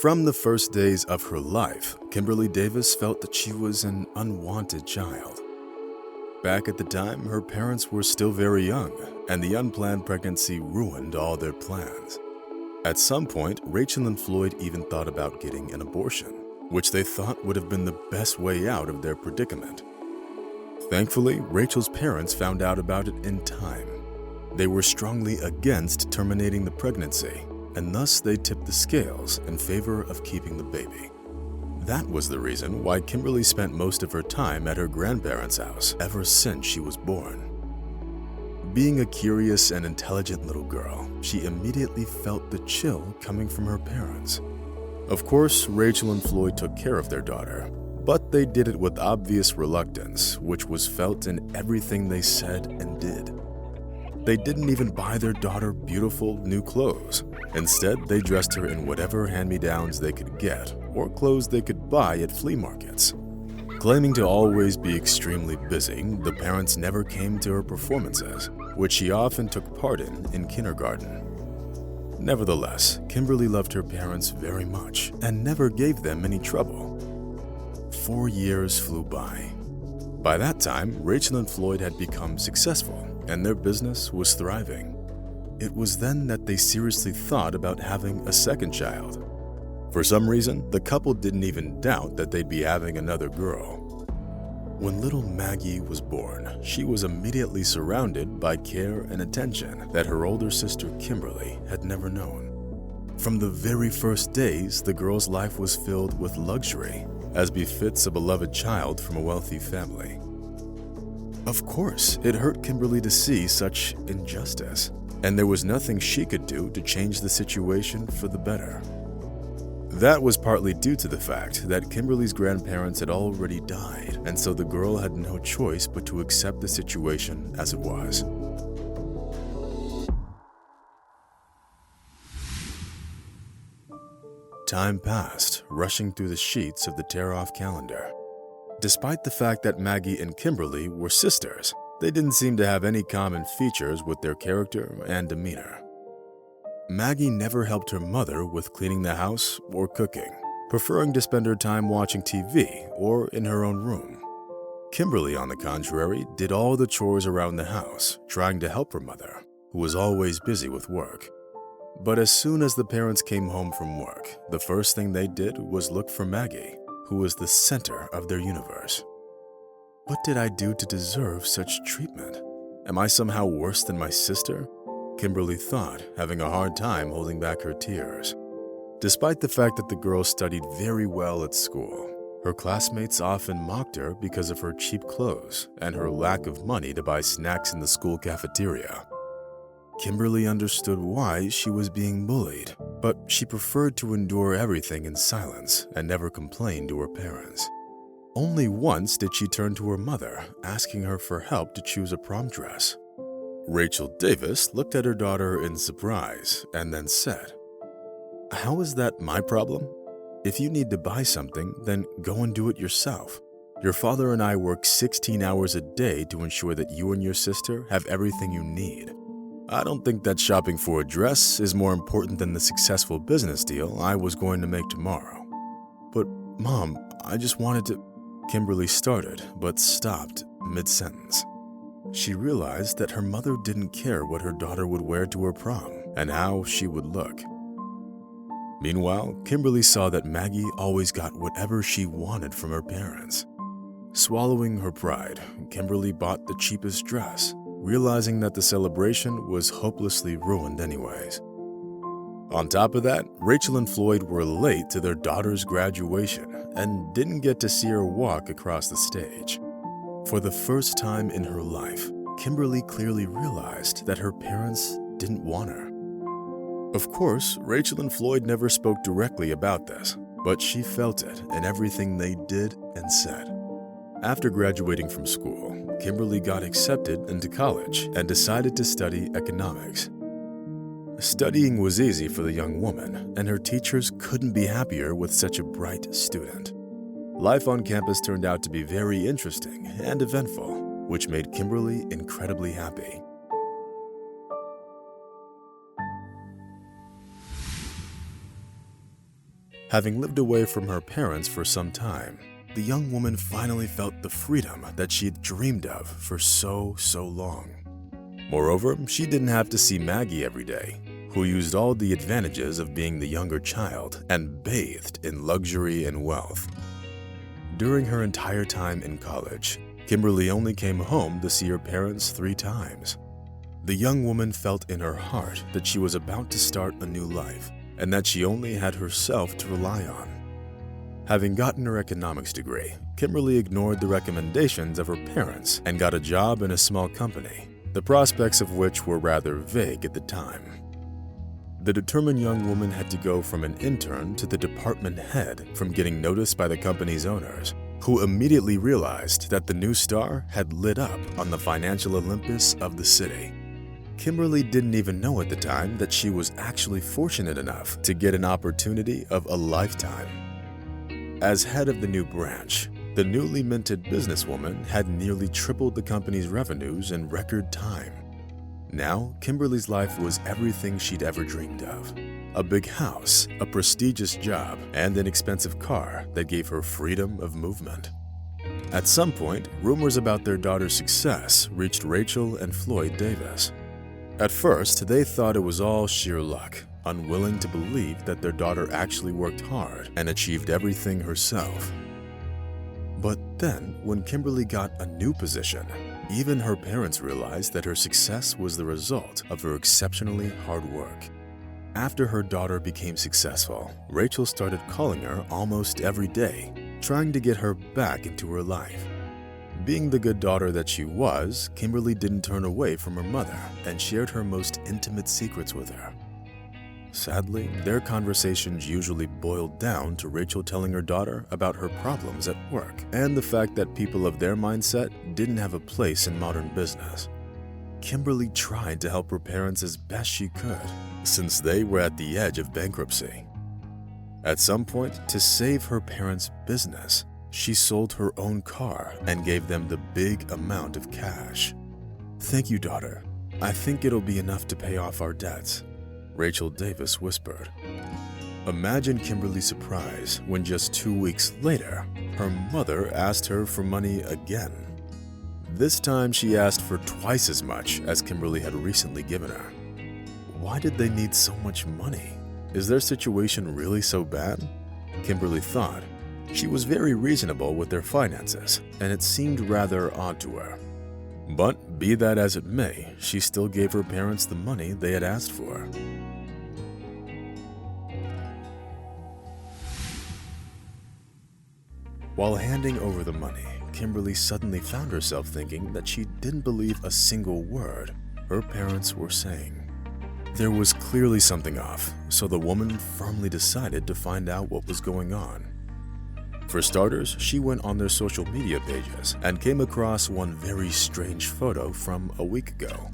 From the first days of her life, Kimberly Davis felt that she was an unwanted child. Back at the time, her parents were still very young, and the unplanned pregnancy ruined all their plans. At some point, Rachel and Floyd even thought about getting an abortion, which they thought would have been the best way out of their predicament. Thankfully, Rachel's parents found out about it in time. They were strongly against terminating the pregnancy, and thus they tipped the scales in favor of keeping the baby. That was the reason why Kimberly spent most of her time at her grandparents' house ever since she was born. Being a curious and intelligent little girl, she immediately felt the chill coming from her parents. Of course, Rachel and Floyd took care of their daughter, but they did it with obvious reluctance, which was felt in everything they said and did. They didn't even buy their daughter beautiful new clothes. Instead, they dressed her in whatever hand-me-downs they could get or clothes they could buy at flea markets. Claiming to always be extremely busy, the parents never came to her performances, which she often took part in kindergarten. Nevertheless, Kimberly loved her parents very much and never gave them any trouble. 4 years flew by. By that time, Rachel and Floyd had become successful, and their business was thriving. It was then that they seriously thought about having a second child. For some reason, the couple didn't even doubt that they'd be having another girl. When little Maggie was born, she was immediately surrounded by care and attention that her older sister Kimberly had never known. From the very first days, the girl's life was filled with luxury, as befits a beloved child from a wealthy family. Of course, it hurt Kimberly to see such injustice, and there was nothing she could do to change the situation for the better. That was partly due to the fact that Kimberly's grandparents had already died, and so the girl had no choice but to accept the situation as it was. Time passed, rushing through the sheets of the tear-off calendar. Despite the fact that Maggie and Kimberly were sisters, they didn't seem to have any common features with their character and demeanor. Maggie never helped her mother with cleaning the house or cooking, preferring to spend her time watching TV or in her own room. Kimberly, on the contrary, did all the chores around the house, trying to help her mother, who was always busy with work. But as soon as the parents came home from work, the first thing they did was look for Maggie, who was the center of their universe. What did I do to deserve such treatment? Am I somehow worse than my sister? Kimberly thought, having a hard time holding back her tears. Despite the fact that the girl studied very well at school, her classmates often mocked her because of her cheap clothes and her lack of money to buy snacks in the school cafeteria. Kimberly understood why she was being bullied, but she preferred to endure everything in silence and never complain to her parents. Only once did she turn to her mother, asking her for help to choose a prom dress. Rachel Davis looked at her daughter in surprise and then said, "How is that my problem? If you need to buy something, then go and do it yourself. Your father and I work 16 hours a day to ensure that you and your sister have everything you need. I don't think that shopping for a dress is more important than the successful business deal I was going to make tomorrow." "But, Mom, I just wanted to—" Kimberly started, but stopped mid-sentence. She realized that her mother didn't care what her daughter would wear to her prom and how she would look. Meanwhile, Kimberly saw that Maggie always got whatever she wanted from her parents. Swallowing her pride, Kimberly bought the cheapest dress, realizing that the celebration was hopelessly ruined anyways. On top of that, Rachel and Floyd were late to their daughter's graduation and didn't get to see her walk across the stage. For the first time in her life, Kimberly clearly realized that her parents didn't want her. Of course, Rachel and Floyd never spoke directly about this, but she felt it in everything they did and said. After graduating from school, Kimberly got accepted into college and decided to study economics. Studying was easy for the young woman, and her teachers couldn't be happier with such a bright student. Life on campus turned out to be very interesting and eventful, which made Kimberly incredibly happy. Having lived away from her parents for some time, the young woman finally felt the freedom that she had dreamed of for so long. Moreover, she didn't have to see Maggie every day, who used all the advantages of being the younger child and bathed in luxury and wealth. During her entire time in college, Kimberly only came home to see her parents 3 times. The young woman felt in her heart that she was about to start a new life and that she only had herself to rely on. Having gotten her economics degree, Kimberly ignored the recommendations of her parents and got a job in a small company, the prospects of which were rather vague at the time. The determined young woman had to go from an intern to the department head from getting noticed by the company's owners, who immediately realized that the new star had lit up on the financial Olympus of the city. Kimberly didn't even know at the time that she was actually fortunate enough to get an opportunity of a lifetime. As head of the new branch, the newly minted businesswoman had nearly tripled the company's revenues in record time. Now, Kimberly's life was everything she'd ever dreamed of. A big house, a prestigious job, and an expensive car that gave her freedom of movement. At some point, rumors about their daughter's success reached Rachel and Floyd Davis. At first, they thought it was all sheer luck, unwilling to believe that their daughter actually worked hard and achieved everything herself. But then, when Kimberly got a new position, even her parents realized that her success was the result of her exceptionally hard work. After her daughter became successful, Rachel started calling her almost every day, trying to get her back into her life. Being the good daughter that she was, Kimberly didn't turn away from her mother and shared her most intimate secrets with her. Sadly, their conversations usually boiled down to Rachel telling her daughter about her problems at work and the fact that people of their mindset didn't have a place in modern business. Kimberly tried to help her parents as best she could, since they were at the edge of bankruptcy. At some point, to save her parents' business, she sold her own car and gave them the big amount of cash. "Thank you, daughter. I think it'll be enough to pay off our debts," Rachel Davis whispered. Imagine Kimberly's surprise when just 2 weeks later, her mother asked her for money again. This time she asked for twice as much as Kimberly had recently given her. Why did they need so much money? Is their situation really so bad? Kimberly thought. She was very reasonable with their finances, and it seemed rather odd to her. But be that as it may, she still gave her parents the money they had asked for. While handing over the money, Kimberly suddenly found herself thinking that she didn't believe a single word her parents were saying. There was clearly something off, so the woman firmly decided to find out what was going on. For starters, she went on their social media pages and came across one very strange photo from a week ago.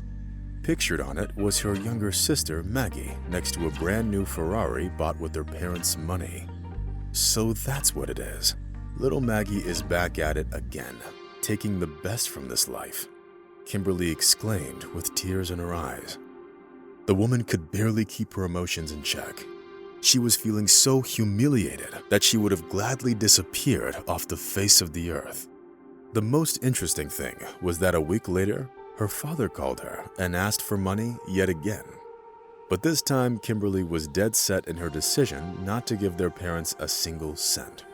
Pictured on it was her younger sister, Maggie, next to a brand new Ferrari bought with their parents' money. So that's what it is. Little Maggie is back at it again, taking the best from this life, Kimberly exclaimed with tears in her eyes. The woman could barely keep her emotions in check. She was feeling so humiliated that she would have gladly disappeared off the face of the earth. The most interesting thing was that a week later, her father called her and asked for money yet again. But this time, Kimberly was dead set in her decision not to give their parents a single cent.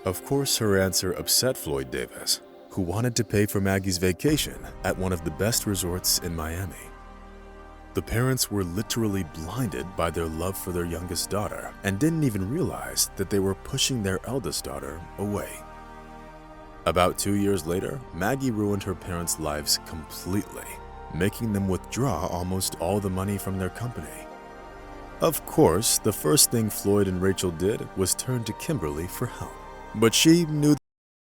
Of course, her answer upset Floyd Davis, who wanted to pay for Maggie's vacation at one of the best resorts in Miami. The parents were literally blinded by their love for their youngest daughter and didn't even realize that they were pushing their eldest daughter away. About 2 years later, Maggie ruined her parents' lives completely, making them withdraw almost all the money from their company. Of course, the first thing Floyd and Rachel did was turn to Kimberly for help. But she knew